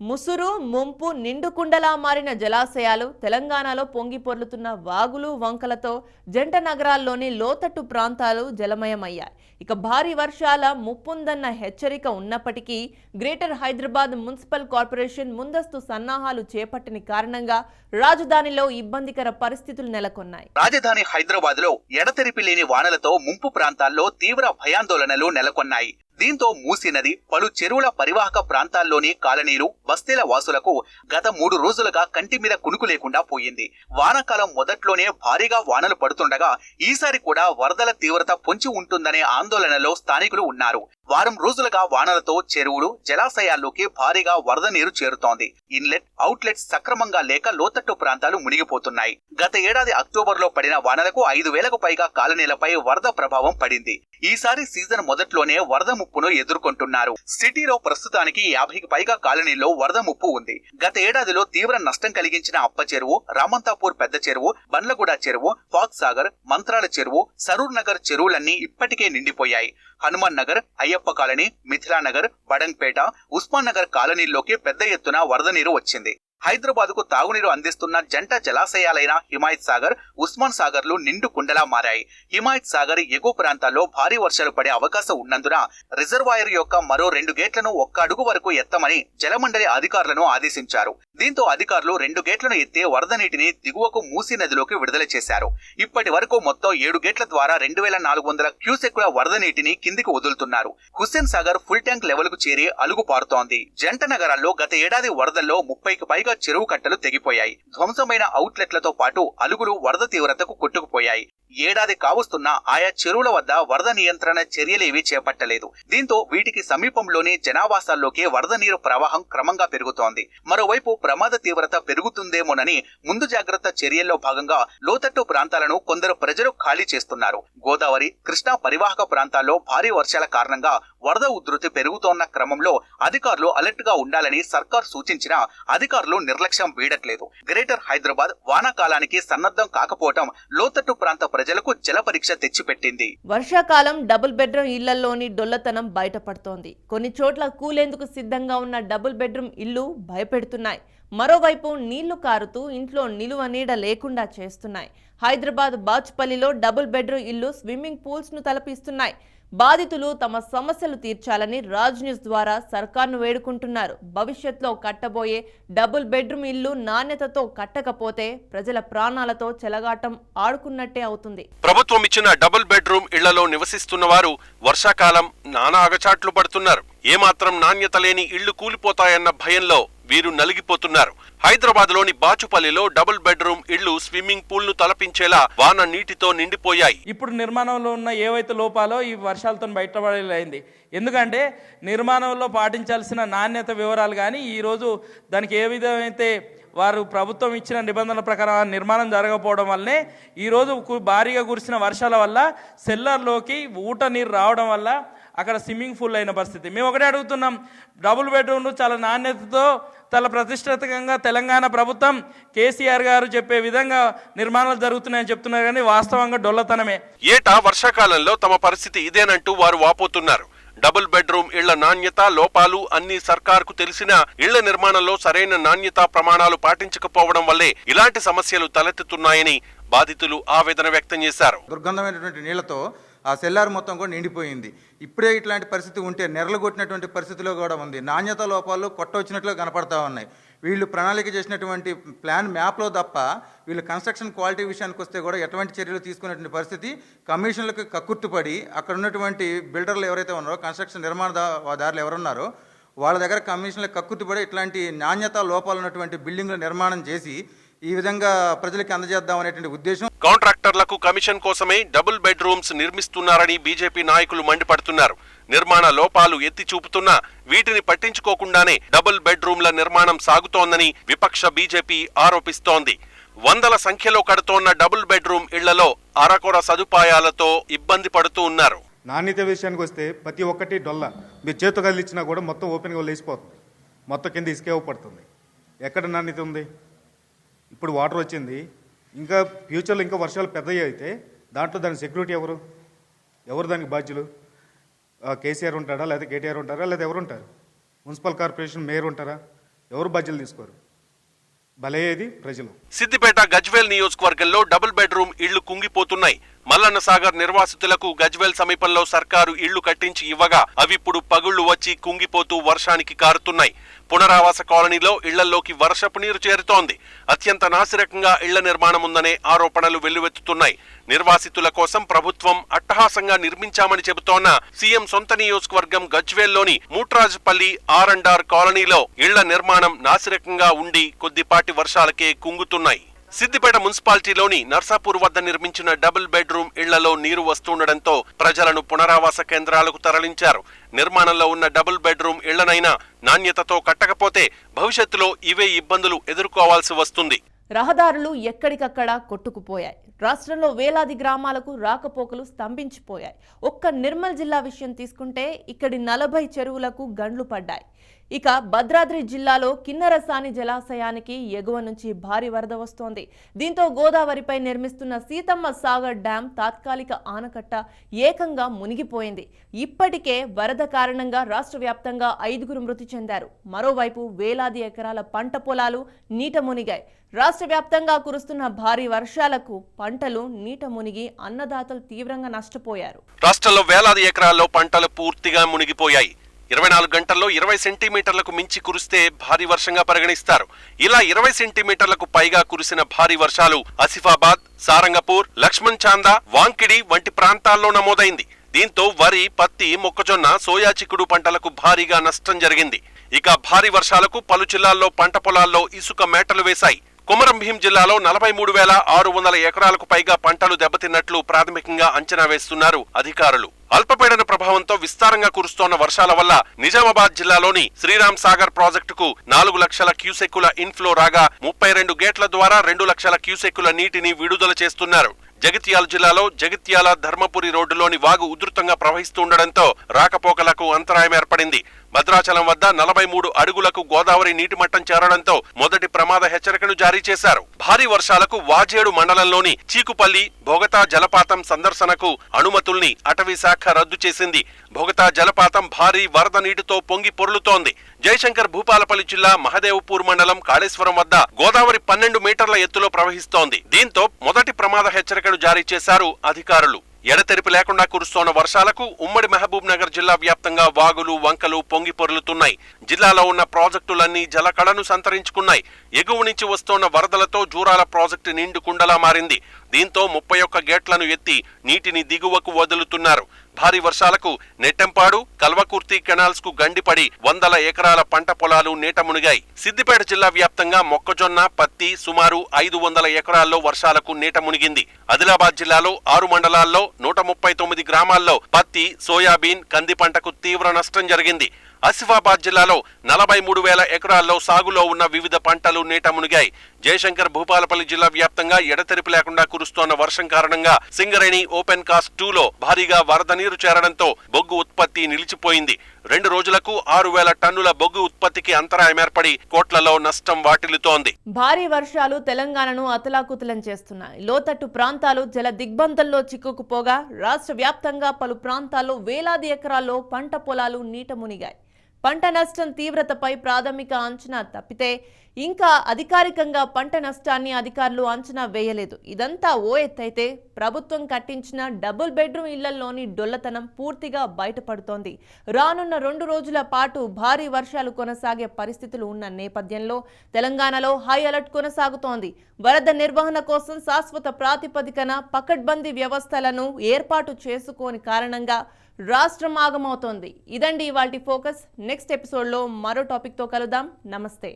ముసురు ముంపు నిండుకుండలా మారిన జలాశయాలు తెలంగాణలో పొంగి పొర్లుతున్న వాగులు వంకలతో జంట నగరాల్లోని లోతట్టు ప్రాంతాలు జలమయమయ్యాయి. ఇక భారీ వర్షాల ముప్పుందన్న హెచ్చరిక ఉన్నప్పటికీ గ్రేటర్ హైదరాబాద్ మున్సిపల్ కార్పొరేషన్ ముందస్తు సన్నాహాలు చేపట్టిన కారణంగా రాజధానిలో ఇబ్బందికర పరిస్థితులు నెలకొన్నాయి. రాజధాని హైదరాబాద్ లో ఎడతెరిపి లేని వానలతో ముంపు ప్రాంతాల్లో తీవ్ర భయాందోళనలు నెలకొన్నాయి. దీంతో మూసీ నది పలు చెరువుల పరివాహక ప్రాంతాల్లోని కాలనీలు బస్తీల వాసులకు గత 3 రోజులుగా కంటి మీద కునుకు లేకుండా పోయింది. వానాకాలం మొదట్లోనే భారీగా వానలు పడుతుండగా ఈసారి కూడా వరదల తీవ్రత పొంచి ఉంటుందనే ఆందోళనలో స్థానికులు ఉన్నారు. వారం రోజులుగా వానలతో చెరువులు జలాశయాల్లోకి భారీగా వరద నీరు చేరుతోంది. ఇన్లెట్ అవుట్లెట్స్ సక్రమంగా లేక లోతట్టు ప్రాంతాలు మునిగిపోతున్నాయి. గత ఏడాది అక్టోబర్ లో పడిన వానలకు 5,000కు పైగా కాలనీలపై వరద ప్రభావం పడింది. ఈసారి సీజన్ మొదట్లోనే వరద ముప్పును ఎదుర్కొంటున్నారు. సిటీలో ప్రస్తుతానికి 50కి పైగా కాలనీల్లో వరద ముప్పు ఉంది. గత ఏడాదిలో తీవ్ర నష్టం కలిగించిన అప్ప చెరువు, రామంతాపూర్ పెద్ద చెరువు, బండ్లగూడ చెరువు, ఫాక్ సాగర్, మంత్రాల చెరువు, సరూర్ నగర్ చెరువులన్నీ ఇప్పటికే నిండిపోయాయి. హనుమాన్ నగర్, అయ్యప్ప కాలనీ, మిథిలానగర్, బడంగ్పేట, ఉస్మాన్ నగర్ కాలనీల్లోకి పెద్ద ఎత్తున వరద నీరు వచ్చింది. హైదరాబాద్ కు తాగునీరు అందిస్తున్న జంట జలాశయాలైన హిమాయత్ సాగర్, ఉస్మాన్ సాగర్లు నిండు కుండలా మారాయి. హిమాయత్ సాగర్ ఎగువ ప్రాంతాల్లో భారీ వర్షాలు పడే అవకాశం ఉన్నందున రిజర్వాయర్ యొక్క మరో 2 గేట్లను 1 అడుగు వరకు ఎత్తమని జలమండలి అధికారులను ఆదేశించారు. దీంతో అధికారులు 2 గేట్లను ఎత్తి వరద నీటిని దిగువకు మూసీ నదిలోకి విడుదల చేశారు. ఇప్పటి వరకు మొత్తం 7 గేట్ల ద్వారా 2,400 క్యూసెక్కుల వరద నీటిని కిందికి వదులుతున్నారు. Hussain Sagar full tank level కు చేరి అలుగు పారుతోంది. జంట నగరాల్లో గత ఏడాది వరదల్లో 30కి పైగా చెరువు కట్టలు తెగిపోయాయి. ధ్వంసమైన అవుట్లెట్లతో పాటు అలుగులు వరద తీవ్రతకు కొట్టుకుపోయాయి. ఏడాది కావస్తున్నా ఆయా చెరువుల వద్ద వరద నియంత్రణ చర్యలేవీ చేపట్టలేదు. దీంతో వీటికి సమీపంలోని జనావాసాల్లోకి వరద నీరు ప్రవాహం క్రమంగా పెరుగుతోంది. మరోవైపు ప్రమాద తీవ్రత పెరుగుతుందేమోనని ముందు జాగ్రత్త చర్యల్లో భాగంగా లోతట్టు ప్రాంతాలను కొందరు ప్రజలు ఖాళీ చేస్తున్నారు. గోదావరి, కృష్ణా పరివాహక ప్రాంతాల్లో భారీ వర్షాల కారణంగా వరద ఉధృతి పెరుగుతోన్న క్రమంలో అధికారులు అలర్ట్ గా ఉండాలని సర్కార్ సూచించినా అధికారులు నిర్లక్ష్యం వీడట్లేదు. గ్రేటర్ హైదరాబాద్ వానాకాలానికి సన్నద్ధం కాకపోవటం లోతట్టు ప్రాంత ప్రజలకు జల పరీక్ష తెచ్చిపెట్టింది. వర్షాకాలం డబుల్ బెడ్రూమ్ ఇళ్లలోని డొల్లతనం బయటపడుతోంది. కొన్ని చోట్ల కూలేందుకు సిద్ధంగా ఉన్న డబుల్ బెడ్రూమ్ ఇళ్లు భయపెడుతున్నాయి. మరోవైపు నీళ్లు కారుతూ ఇంట్లో నిలువ నీడ లేకుండా చేస్తున్నాయి. హైదరాబాద్ బాచ్పల్లిలో డబుల్ బెడ్రూమ్ ఇల్లు స్విమ్మింగ్ పూల్స్ ను తలపిస్తున్నాయి. బాధితులు తమ సమస్యలు తీర్చాలని రాజ్ న్యూస్ ద్వారా సర్కార్ను వేడుకుంటున్నారు. భవిష్యత్తులో కట్టబోయే డబుల్ బెడ్రూమ్ ఇల్లు నాణ్యతతో కట్టకపోతే ప్రజల ప్రాణాలతో చెలగాటం ఆడుకున్నట్టే అవుతుంది. ప్రభుత్వం ఇచ్చిన డబుల్ బెడ్రూమ్ ఇళ్లలో నివసిస్తున్న వారు వర్షాకాలం నానా అగచాట్లు పడుతున్నారు. ఏమాత్రం నాణ్యత లేని ఇళ్లు కూలిపోతాయన్న భయంలో వీరు నలిగిపోతున్నారు. హైదరాబాద్ లోని బాచుపల్లిలో డబుల్ బెడ్రూమ్ ఇళ్లు స్విమ్మింగ్ పూల్ ను తలపించేలా వాన నీటితో నిండిపోయాయి. ఇప్పుడు నిర్మాణంలో ఉన్న ఏవైతే లోపాలో ఈ వర్షాలతో బయటపడేది. ఎందుకంటే నిర్మాణంలో పాటించాల్సిన నాణ్యత వివరాలు కానీ ఈరోజు దానికి ఏ విధమైతే వారు ప్రభుత్వం ఇచ్చిన నిబంధనల ప్రకారం నిర్మాణం జరగకపోవడం వల్లనే ఈరోజు భారీగా కురిసిన వర్షాల వల్ల సెల్లర్లోకి ఊట నీరు రావడం వల్ల అక్కడ స్విమ్మింగ్ పూల్ అయిన పరిస్థితి. మేము ఒకటే అడుగుతున్నాం, డబుల్ బెడ్రూమ్లు చాలా నాణ్యతతో చాలా ప్రతిష్టాత్మకంగా తెలంగాణ ప్రభుత్వం కేసీఆర్ గారు చెప్పే విధంగా నిర్మాణాలు జరుగుతున్నాయని చెప్తున్నారు, కానీ వాస్తవంగా డొల్లతనమే. ఏటా వర్షాకాలంలో తమ పరిస్థితి ఇదేనంటూ వారు వాపోతున్నారు. డబుల్ బెడ్రూమ్ ఇళ్ల నాణ్యత లోపాలు అన్ని సర్కార్కు తెలిసిన ఇళ్ల నిర్మాణంలో సరైన నాణ్యత ప్రమాణాలు పాటించకపోవడం వల్లే ఇలాంటి సమస్యలు తలెత్తుతున్నాయని బాధితులు ఆవేదన వ్యక్తం చేశారు. దుర్గంధమైనటువంటి నీళ్లతో ఆ సెల్లార్ మొత్తం కూడా నిండిపోయింది. ఇప్పుడే ఇట్లాంటి పరిస్థితి ఉంటే నెరలు కొట్టినటువంటి పరిస్థితిలో కూడా ఉంది. నాణ్యత లోపాలు కొట్టవచ్చినట్లు కనపడతా ఉన్నాయి. వీళ్ళు ప్రణాళిక చేసినటువంటి ప్లాన్ మ్యాప్లో తప్ప వీళ్ళు కన్స్ట్రక్షన్ క్వాలిటీ విషయానికి వస్తే కూడా ఎటువంటి చర్యలు తీసుకునేటువంటి పరిస్థితి. కమిషన్లకు కక్కుర్తిపడి అక్కడ ఉన్నటువంటి బిల్డర్లు ఎవరైతే ఉన్నారో, కన్స్ట్రక్షన్ నిర్మాణదారులు ఎవరున్నారో వాళ్ళ దగ్గర కమిషన్లకు కక్కుర్తిపడి ఇట్లాంటి నాణ్యత లోపాలు ఉన్నటువంటి బిల్డింగ్లు నిర్మాణం చేసి ఈ విధంగా ప్రజలకు అందజేద్దాం అనేటువంటి ఉద్దేశం. కాంట్రాక్టర్లకు కమిషన్ కోసమే డబుల్ బెడ్రూమ్స్ నిర్మిస్తున్నారని బీజేపీ నాయకులు మండిపడుతున్నారు. నిర్మాణ లోపాలు ఎత్తి చూపుతున్నా వీటిని పట్టించుకోకుండానే డబుల్ బెడ్రూమ్ల నిర్మాణం సాగుతోందని విపక్ష బీజేపీ ఆరోపిస్తోంది. వందల సంఖ్యలో కడుతోన్న డబుల్ బెడ్రూమ్ ఇళ్లలో అరకొర సదుపాయాలతో ఇబ్బంది పడుతూ ఉన్నారు. నాణ్యత విషయానికి వస్తే ప్రతి ఒక్కటి డొల్ల. మీరు చేతు కదిలిచ్చినా కూడా మొత్తం ఓపెన్గా లేచిపోతుంది. మొత్తం కింద ఇసుకే పడుతుంది. ఎక్కడ నాణ్యత ఉంది? ఇప్పుడు వాటర్ వచ్చింది, ఇంకా ఫ్యూచర్లో ఇంకా వర్షాలు పెద్దవి అయితే దాంట్లో దాని సెక్యూరిటీ ఎవరు దానికి బాధ్యులు? కేసీఆర్ ఉంటాడా, లేదా కేటీఆర్ ఉంటారా, లేదా ఎవరు ఉంటారు? మున్సిపల్ కార్పొరేషన్ మేయర్ ఉంటారా? ఎవరు బాధ్యతలు తీసుకోరు, బలయ్యేది ప్రజలు. సిద్దిపేట గజ్వేల్ నియోజకవర్గంలో డబుల్ బెడ్రూమ్ ఇళ్లు కుంగిపోతున్నాయి. మల్లన్న సాగర్ నిర్వాసితులకు గజ్వేల్ సమీపంలో సర్కారు ఇళ్లు కట్టించి ఇవ్వగా అవిప్పుడు పగుళ్లు వచ్చి కుంగిపోతూ వర్షానికి కారుతున్నాయి. పునరావాస కాలనీలో ఇళ్లలోకి వర్షపు నీరు చేరుతోంది. అత్యంత నాసిరకంగా ఇళ్ల నిర్మాణం ఉందనే ఆరోపణలు వెల్లువెత్తుతున్నాయి. నిర్వాసితుల కోసం ప్రభుత్వం అట్టహాసంగా నిర్మించామని చెబుతోన్న సీఎం సొంత నియోజకవర్గం గజ్వేల్లోని మూట్రాజుపల్లి R&R కాలనీలో ఇళ్ల నిర్మాణం నాసిరకంగా ఉండి కొద్దిపాటి వర్షాలకే కుంగుతున్నాయి. సిద్దిపేట మున్సిపాలిటీలోని నర్సాపూర్ వద్ద నిర్మించిన డబుల్ బెడ్రూమ్ ఇళ్లలో నీరు వస్తుండటంతో ప్రజలను పునరావాస కేంద్రాలకు తరలించారు. నిర్మాణంలో ఉన్న డబుల్ బెడ్రూమ్ ఇళ్లనైనా నాణ్యతతో కట్టకపోతే భవిష్యత్తులో ఇవే ఇబ్బందులు ఎదుర్కోవాల్సి వస్తుంది. రహదారులు ఎక్కడికక్కడ కొట్టుకుపోయాయి. రాష్ట్రంలో వేలాది గ్రామాలకు రాకపోకలు స్తంభించిపోయాయి. ఒక్క నిర్మల్ జిల్లా విషయం తీసుకుంటే ఇక్కడి 40 చెరువులకు గండ్లు పడ్డాయి. ఇక భద్రాద్రి జిల్లాలో కిన్నెరసాని జలాశయానికి ఎగువ నుంచి భారీ వరద వస్తోంది. దీంతో గోదావరిపై నిర్మిస్తున్న సీతమ్మ సాగర్ డ్యాం తాత్కాలిక ఆనకట్ట ఏకంగా మునిగిపోయింది. ఇప్పటికే వరద కారణంగా రాష్ట్ర వ్యాప్తంగా 5 మృతి చెందారు. మరోవైపు వేలాది ఎకరాల పంట పొలాలు నీట మునిగాయి. రాష్ట్ర వ్యాప్తంగా కురుస్తున్న భారీ వర్షాలకు పంటలు నీట మునిగి అన్నదాతలు తీవ్రంగా నష్టపోయారు. రాష్ట్రంలో వేలాది ఎకరాల్లో పంటలు పూర్తిగా మునిగిపోయాయి. 24 గంటల్లో 20 సెంటీమీటర్లకు మించి కురిస్తే భారీ వర్షంగా పరిగణిస్తారు. ఇలా 20 సెంటీమీటర్లకు పైగా కురిసిన భారీ వర్షాలు ఆసిఫాబాద్, సారంగపూర్, లక్ష్మణ్ చాందా, వాంకిడి వంటి ప్రాంతాల్లో నమోదైంది. దీంతో వరి, పత్తి, మొక్కజొన్న, సోయా చిక్కుడు పంటలకు భారీగా నష్టం జరిగింది. ఇక భారీ వర్షాలకు పలు జిల్లాల్లో పంట పొలాల్లో ఇసుక మేటలు వేశాయి. కొమరం భీం జిల్లాలో 43,600 ఎకరాలకు పైగా పంటలు దెబ్బతిన్నట్లు ప్రాథమికంగా అంచనా వేస్తున్నారు అధికారులు. అల్పపీడన ప్రభావంతో విస్తారంగా కురుస్తోన్న వర్షాల వల్ల నిజామాబాద్ జిల్లాలోని శ్రీరామ్ సాగర్ ప్రాజెక్టుకు 4 లక్షల క్యూసెక్కుల ఇన్ఫ్లో రాగా 32 గేట్ల ద్వారా 2 లక్షల క్యూసెక్కుల నీటిని విడుదల చేస్తున్నారు. జగిత్యాల జిల్లాలో జగిత్యాల ధర్మపురి రోడ్డులోని వాగు ఉధృతంగా ప్రవహిస్తుండటంతో రాకపోకలకు అంతరాయం ఏర్పడింది. భద్రాచలం వద్ద 43 అడుగులకు గోదావరి నీటి మట్టం చేరడంతో మొదటి ప్రమాద హెచ్చరికను జారీ చేశారు. భారీ వర్షాలకు వాజేడు మండలంలోని చీకుపల్లి, భోగతా జలపాతం సందర్శనకు అనుమతుల్ని అటవీ శాఖ రద్దు చేసింది. భోగతా జలపాతం భారీ వరద నీటితో పొంగి పొర్లుతోంది. జయశంకర్ భూపాలపల్లి జిల్లా మహదేవ్పూర్ మండలం కాళేశ్వరం వద్ద గోదావరి 12 మీటర్ల ఎత్తులో ప్రవహిస్తోంది. దీంతో మొదటి ప్రమాద హెచ్చరికను జారీ చేశారు అధికారులు. ఎడతెరిపి లేకుండా కురుస్తోన్న వర్షాలకు ఉమ్మడి మహబూబ్ నగర్ జిల్లా వ్యాప్తంగా వాగులు, వంకలు పొంగి పొర్లుతున్నాయి. జిల్లాలో ఉన్న ప్రాజెక్టులన్నీ జలకళను సంతరించుకున్నాయి. ఎగువ నుంచి వస్తోన్న వరదలతో జూరాల ప్రాజెక్టు నిండు కుండలా మారింది. దీంతో 31 గేట్లను ఎత్తి నీటిని దిగువకు వదులుతున్నారు. భారీ వర్షాలకు నెట్టెంపాడు, కల్వకుర్తి కెనాల్స్ కు గండిపడి 100 ఎకరాల పంట పొలాలు నీట మునిగాయి. సిద్దిపేట జిల్లా వ్యాప్తంగా మొక్కజొన్న, పత్తి సుమారు 500 ఎకరాల్లో వర్షాలకు నీట మునిగింది. ఆదిలాబాద్ జిల్లాలో 6 మండలాల్లో 139 గ్రామాల్లో పత్తి, సోయాబీన్, కంది పంటకు తీవ్ర నష్టం జరిగింది. ఆసిఫాబాద్ జిల్లాలో 43,000 ఎకరాల్లో సాగులో ఉన్న వివిధ పంటలు నీట మునిగాయి. జయశంకర్ భూపాలపల్లి జిల్లా వ్యాప్తంగా ఎడతెరిపి లేకుండా కురుస్తోన్న వర్షం కారణంగా సింగరేణి ఓపెన్ కాస్ట్ 2లో భారీగా వరద నీరు చేరడంతో బొగ్గు ఉత్పత్తి నిలిచిపోయింది. 2 రోజులకు 6,000 టన్నుల బొగ్గు ఉత్పత్తికి అంతరాయం ఏర్పడి కోట్లలో నష్టం వాటిల్లుతోంది. భారీ వర్షాలు తెలంగాణను అతలాకుతలం చేస్తున్నాయి. లోతట్టు ప్రాంతాలు జల దిగ్బంధంలో చిక్కుకుపోగా రాష్ట్ర వ్యాప్తంగా పలు ప్రాంతాల్లో వేలాది ఎకరాల్లో పంట పొలాలు నీట మునిగాయి. పంట నష్టం తీవ్రతపై ప్రాథమిక అంచనా తప్పితే ఇంకా అధికారికంగా పంట నష్టాన్ని అధికారులు అంచనా వేయలేదు. ఇదంతా ఓ ఎత్తైతే ప్రభుత్వం కట్టించిన డబుల్ బెడ్రూమ్ ఇళ్లలోని డొల్లతనం పూర్తిగా బయటపడుతోంది. రానున్న 2 రోజుల పాటు భారీ వర్షాలు కొనసాగే పరిస్థితులు ఉన్న నేపథ్యంలో తెలంగాణలో హై అలర్ట్ కొనసాగుతోంది. వరద నిర్వహణ కోసం శాశ్వత ప్రాతిపదికన పకడ్బందీ వ్యవస్థలను ఏర్పాటు చేసుకోని కారణంగా రాష్ట్రం ఆగమవుతోంది. ఇదండి ఇవాల్టి ఫోకస్. నెక్స్ట్ ఎపిసోడ్లో మరో టాపిక్తో కలుద్దాం. నమస్తే.